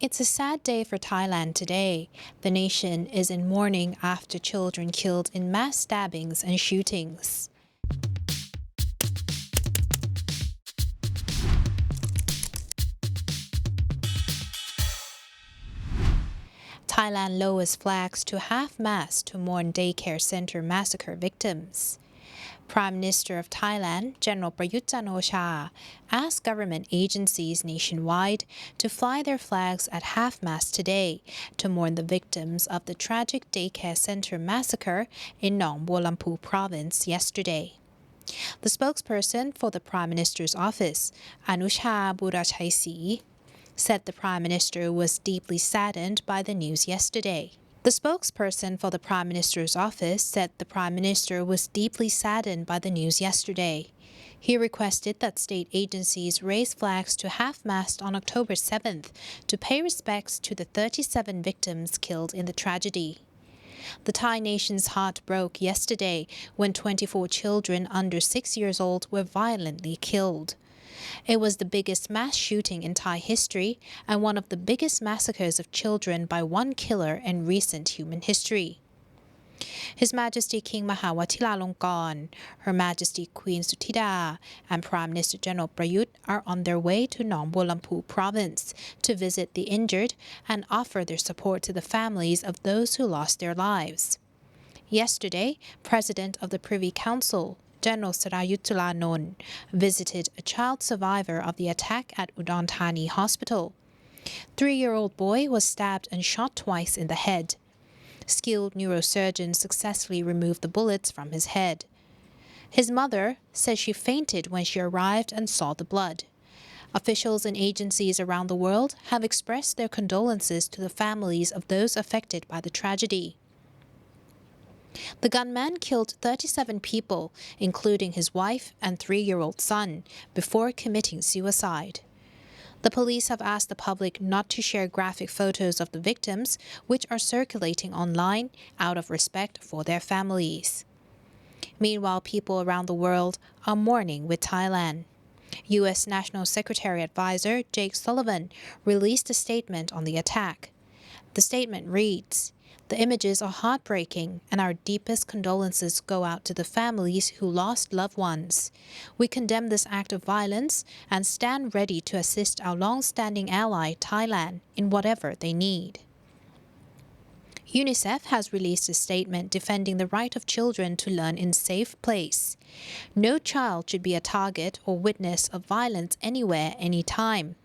It's a sad day for Thailand today. The nation is in mourning after children killed in mass stabbings and shootings. Thailand lowers flags to half-mast to mourn daycare center massacre victims. Prime Minister of Thailand, General Prayut Chan-o-cha, asked government agencies nationwide to fly their flags at half-mast today to mourn the victims of the tragic daycare center massacre in Nong Bualampu province yesterday. The spokesperson for the Prime Minister's office, Anusha Burachaisi, said the Prime Minister was deeply saddened by the news yesterday. The spokesperson for the Prime Minister's office said the Prime Minister was deeply saddened by the news yesterday. He requested that state agencies raise flags to half-mast on October 7th to pay respects to the 37 victims killed in the tragedy. The Thai nation's heart broke yesterday when 24 children under 6 years old were violently killed. It was the biggest mass shooting in Thai history and one of the biggest massacres of children by one killer in recent human history. His Majesty King Mahawatilalongkorn, Her Majesty Queen Suthida, and Prime Minister General Prayut are on their way to Nong Bualampu province to visit the injured and offer their support to the families of those who lost their lives. Yesterday, President of the Privy Council, General Sarayut Tulanon, visited a child survivor of the attack at Udon Thani Hospital. 3-year-old boy was stabbed and shot twice in the head. Skilled neurosurgeons successfully removed the bullets from his head. His mother says she fainted when she arrived and saw the blood. Officials and agencies around the world have expressed their condolences to the families of those affected by the tragedy. The gunman killed 37 people, including his wife and 3-year-old son, before committing suicide. The police have asked the public not to share graphic photos of the victims, which are circulating online out of respect for their families. Meanwhile, people around the world are mourning with Thailand. U.S. National Secretary Advisor Jake Sullivan released a statement on the attack. The statement reads, "The images are heartbreaking, and our deepest condolences go out to the families who lost loved ones. We condemn this act of violence and stand ready to assist our long-standing ally, Thailand, in whatever they need." UNICEF has released a statement defending the right of children to learn in a safe place. No child should be a target or witness of violence anywhere, anytime.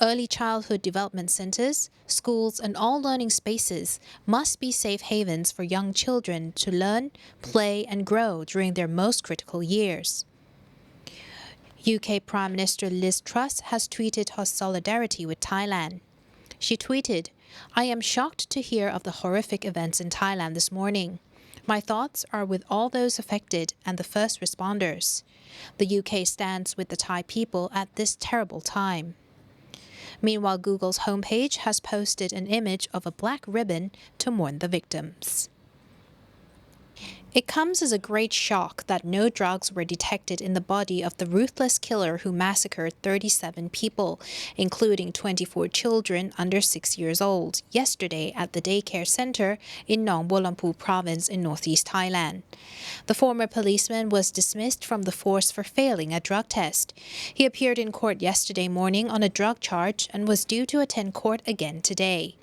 Early childhood development centers, schools, and all learning spaces must be safe havens for young children to learn, play, and grow during their most critical years. UK Prime Minister Liz Truss has tweeted her solidarity with Thailand. She tweeted, "I am shocked to hear of the horrific events in Thailand this morning. My thoughts are with all those affected and the first responders. The UK stands with the Thai people at this terrible time." Meanwhile, Google's homepage has posted an image of a black ribbon to mourn the victims. It comes as a great shock that no drugs were detected in the body of the ruthless killer who massacred 37 people, including 24 children under 6 years old, yesterday at the daycare center in Nong Bualampu province in northeast Thailand. The former policeman was dismissed from the force for failing a drug test. He appeared in court yesterday morning on a drug charge and was due to attend court again today.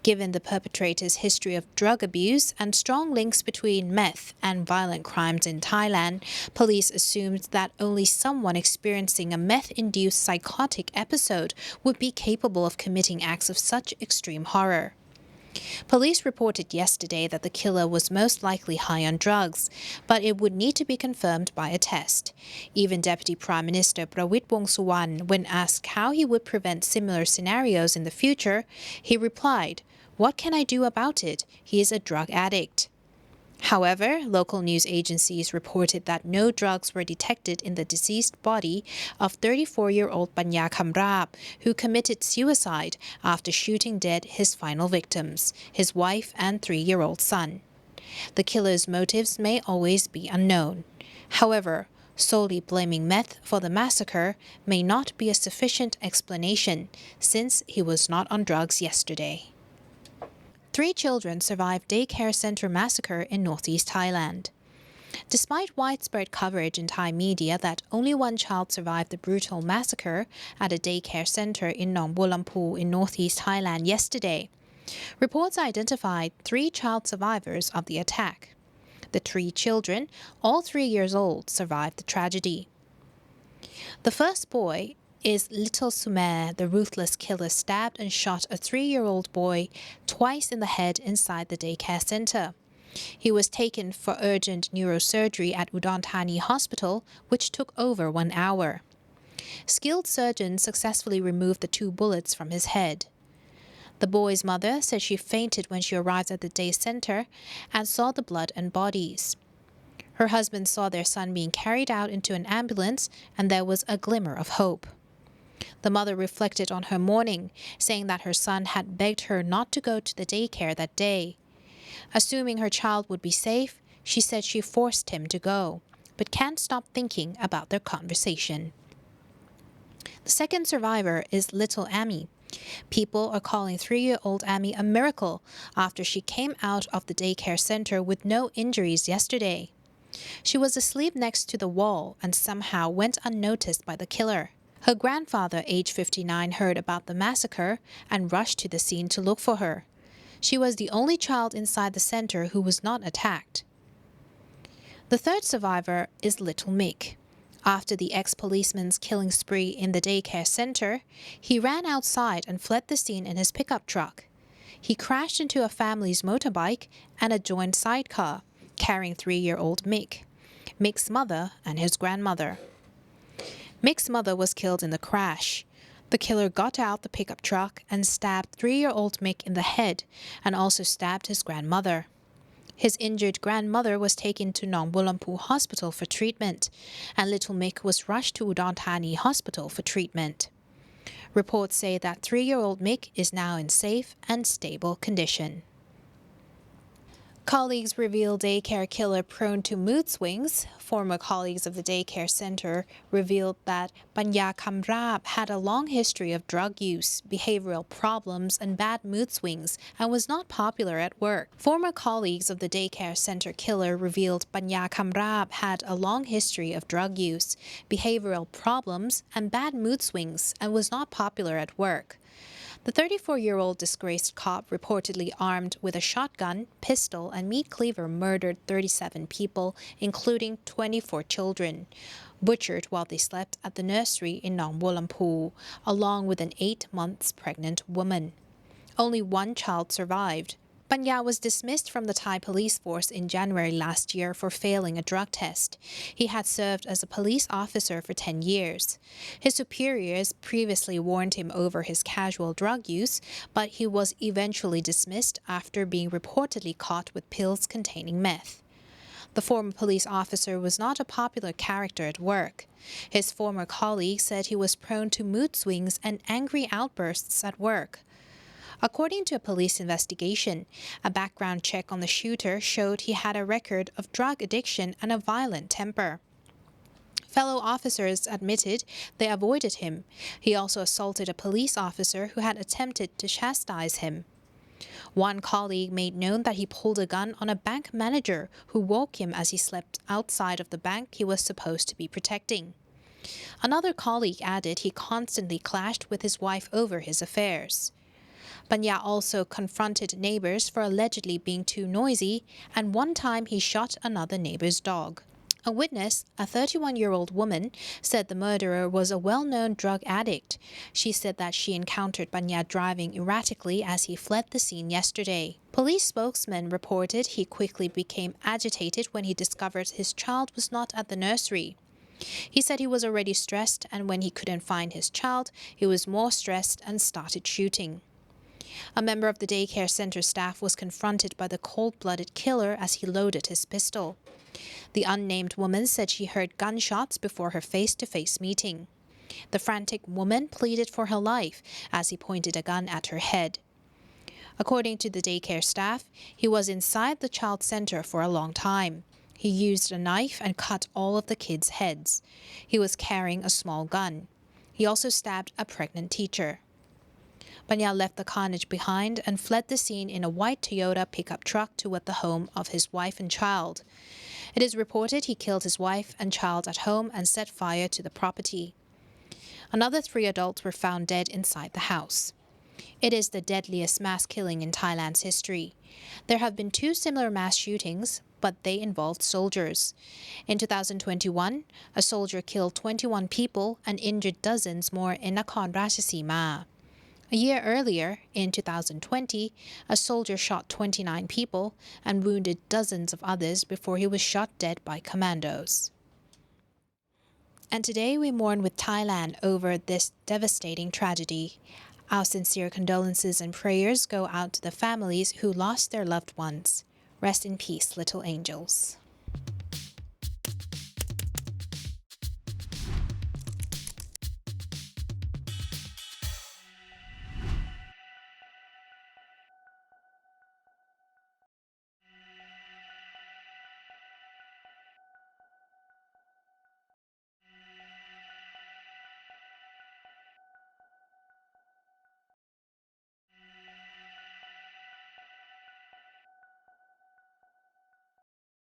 Given the perpetrator's history of drug abuse and strong links between meth and violent crimes in Thailand, police assumed that only someone experiencing a meth-induced psychotic episode would be capable of committing acts of such extreme horror. Police reported yesterday that the killer was most likely high on drugs, but it would need to be confirmed by a test. Even Deputy Prime Minister Prawit Wongsuwan, when asked how he would prevent similar scenarios in the future, he replied, "What can I do about it? He is a drug addict." However, local news agencies reported that no drugs were detected in the deceased body of 34-year-old Panya Kamrab, who committed suicide after shooting dead his final victims, his wife and 3-year-old son. The killer's motives may always be unknown. However, Solely blaming meth for the massacre may not be a sufficient explanation since he was not on drugs yesterday. 3 children survived daycare center massacre in northeast Thailand. Despite widespread coverage in Thai media that only 1 child survived the brutal massacre at a daycare center in Nong Bulampu in northeast Thailand yesterday, reports identified 3 child survivors of the attack. The 3 children, all 3 years old, survived the tragedy. The first boy is little Sumer, the ruthless killer stabbed and shot a 3-year-old boy twice in the head inside the daycare center. He was taken for urgent neurosurgery at Udon Thani Hospital, which took over 1 hour. Skilled surgeons successfully removed the 2 bullets from his head. The boy's mother said she fainted when she arrived at the day center and saw the blood and bodies. Her husband saw their son being carried out into an ambulance, and there was a glimmer of hope. The mother reflected on her mourning, saying that her son had begged her not to go to the daycare that day. Assuming her child would be safe, she said she forced him to go, but can't stop thinking about their conversation. The second survivor is little Amy. People are calling 3-year-old Amy a miracle after she came out of the daycare center with no injuries yesterday. She was asleep next to the wall and somehow went unnoticed by the killer. Her grandfather, age 59, heard about the massacre and rushed to the scene to look for her. She was the only child inside the center who was not attacked. The third survivor is little Mick. After the ex-policeman's killing spree in the daycare center, he ran outside and fled the scene in his pickup truck. He crashed into a family's motorbike and a joined sidecar, carrying 3-year-old Mick, Mick's mother and his grandmother. Mick's mother was killed in the crash. The killer got out the pickup truck and stabbed 3-year-old Mick in the head and also stabbed his grandmother. His injured grandmother was taken to Nong Bulampu Hospital for treatment, and little Mick was rushed to Udon Thani Hospital for treatment. Reports say that 3-year-old Mick is now in safe and stable condition. Colleagues reveal daycare killer prone to mood swings. Former colleagues of the daycare center revealed that Panya Kamrab had a long history of drug use, behavioral problems, and bad mood swings, and was not popular at work. Former colleagues of the daycare center killer revealed Panya Kamrab had a long history of drug use, behavioral problems, and bad mood swings, and was not popular at work. The 34-year-old disgraced cop, reportedly armed with a shotgun, pistol, and meat cleaver, murdered 37 people, including 24 children, butchered while they slept at the nursery in Nong Bulampu, along with an 8 months pregnant woman. Only 1 child survived. Panya was dismissed from the Thai police force in January last year for failing a drug test. He had served as a police officer for 10 years. His superiors previously warned him over his casual drug use, but he was eventually dismissed after being reportedly caught with pills containing meth. The former police officer was not a popular character at work. His former colleague said he was prone to mood swings and angry outbursts at work. According to a police investigation, a background check on the shooter showed he had a record of drug addiction and a violent temper. Fellow officers admitted they avoided him. He also assaulted a police officer who had attempted to chastise him. One colleague made known that he pulled a gun on a bank manager who woke him as he slept outside of the bank he was supposed to be protecting. Another colleague added he constantly clashed with his wife over his affairs. Panya also confronted neighbors for allegedly being too noisy, and one time he shot another neighbor's dog. A witness, a 31-year-old woman, said the murderer was a well-known drug addict. She said that she encountered Panya driving erratically as he fled the scene yesterday. Police spokesman reported he quickly became agitated when he discovered his child was not at the nursery. He said he was already stressed, and when he couldn't find his child, he was more stressed and started shooting. A member of the daycare center staff was confronted by the cold-blooded killer as he loaded his pistol. The unnamed woman said she heard gunshots before her face-to-face meeting. The frantic woman pleaded for her life as he pointed a gun at her head. According to the daycare staff, he was inside the child center for a long time. He used a knife and cut all of the kids' heads. He was carrying a small gun. He also stabbed a pregnant teacher. Banya left the carnage behind and fled the scene in a white Toyota pickup truck toward the home of his wife and child. It is reported he killed his wife and child at home and set fire to the property. Another 3 adults were found dead inside the house. It is the deadliest mass killing in Thailand's history. There have been 2 similar mass shootings, but they involved soldiers. In 2021, a soldier killed 21 people and injured dozens more in Nakhon Ratchasima. A year earlier, in 2020, a soldier shot 29 people and wounded dozens of others before he was shot dead by commandos. And today we mourn with Thailand over this devastating tragedy. Our sincere condolences and prayers go out to the families who lost their loved ones. Rest in peace, little angels.